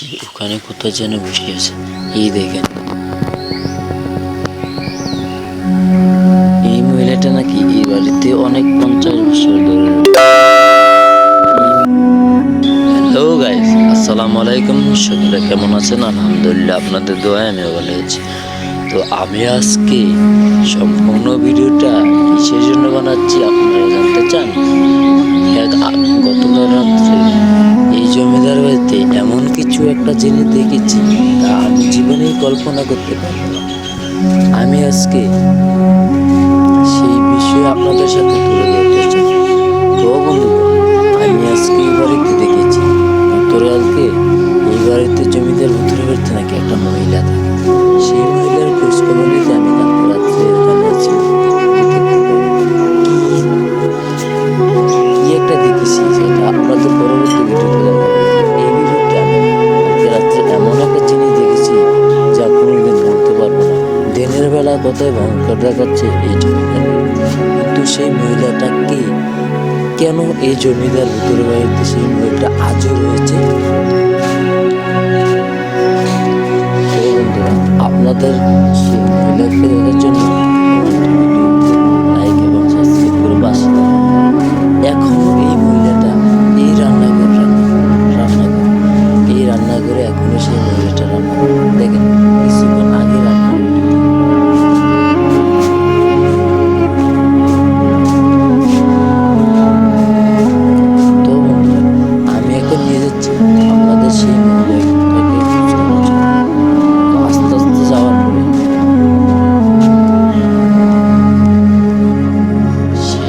ওখানে কোথায় যেন বসে আছে। এই দেখেন, এই মহিলাটা নাকি এই বাড়িতে অনেক 50 বছর ধরে। হ্যালো গাইস, আসসালামু আলাইকুম। সকলে কেমন আছেন? আলহামদুলিল্লাহ, আপনাদের দোয়ায় আমি ভালো আছি। তো আমি আজকে সম্পূর্ণ ভিডিওটা কিসের জন্য বানাচ্ছি আপনারা জানতে চান? গতকাল রাত্রে এই জমিদার বাড়িতে এমন কিছু একটা জিনিস দেখেছি, তা আমি জীবনেই কল্পনা করতে পারবো না। আমি আজকে সেই বিষয়ে আপনাদের সাথে তুলে ধরতে চাই। তো বন্ধুরা, আমি আজকে এই বাড়িতে দেখেছি, গতকালকে এই বাড়িতে জমিদার ভূতের বাড়িতে নাকি একটা মহিলা থাকে। সেই মহিলার খোঁজ খবর নিতে আমি কালকে রাত্রে এখানে আছি। কি একটা দেখেছি, সেটা আপনাদের পরবর্তী ভিডিওতে দেখাবো। এই ভিডিওতে আমি কালকে রাত্রে এমন একটা জিনিস দেখেছি যা কোনোদিন বলতে পারবো না। দিনের বেলা কোথায় ভয়ঙ্কর দেখাচ্ছে এই জমিদার, কিন্তু সেই মহিলাটাকে কেন এই জমিদার ভূতের বাড়িতে সেই মহিলাটা আজও রয়েছে? তো বন্ধুরা, আপনাদের সেই মহিলাকে দেখার জন্য লাইক এবং সাবস্ক্রাইব করে পাশে থাকুন। এখনো এই মহিলাটা এই রান্নাঘরে এখনো সেই মহিলাটা রান্না করে। দেখেন, কিছুক্ষণ আগে রান্না করে। তো বন্ধুরা, আমি এখন নিয়ে যাচ্ছি আপনাদের সেই মহিলাটাকে খোঁজ করার জন্য। তো আস্তে আস্তে যাওয়ার পরে সেই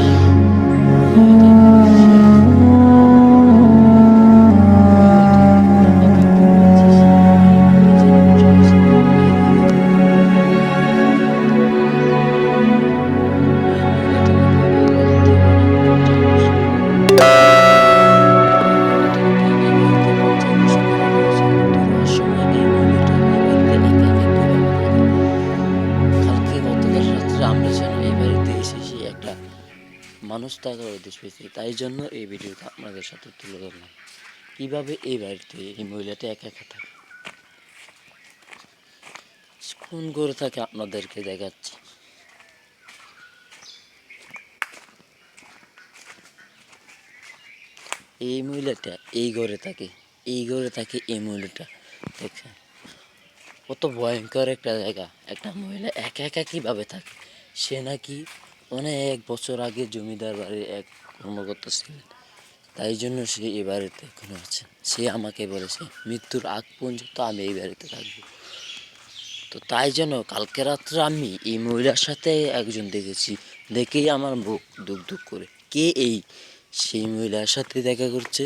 মানুষ থাকার উদ্দেশ্য পেয়েছি, তাই জন্য এই ভিডিওটা আপনাদের সাথে তুলে ধরলাম। কিভাবে এই বাড়িতে এই মহিলাটা একা একা থাকে, কোন করে থাকে আপনাদেরকে দেখাচ্ছি। এই মহিলাটা এই ঘরে থাকে, এই মহিলাটা। দেখছেন কত ভয়ঙ্কর একটা জায়গা। একটা মহিলা একা একা কিভাবে থাকে? সে নাকি অনেক বছর আগে জমিদার বাড়ির এক কর্মকর্তা ছিলেন, তাই জন্য সে এই বাড়িতে এখনো আছে। সে আমাকে বলেছে মৃত্যুর আগ পর্যন্ত আমি এই বাড়িতে থাকবো। তো তাই জন্য কালকে রাত্রে আমি এই মহিলার সাথে একজন দেখেছি, দেখেই আমার বুক ধুক ধুক করে। কে এই সেই মহিলার সাথে দেখা করছে?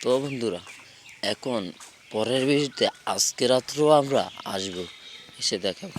তো বন্ধুরা, এখন পরের ভিডিওতে আজকে রাত্রেও আমরা আসবো, এসে দেখাবো।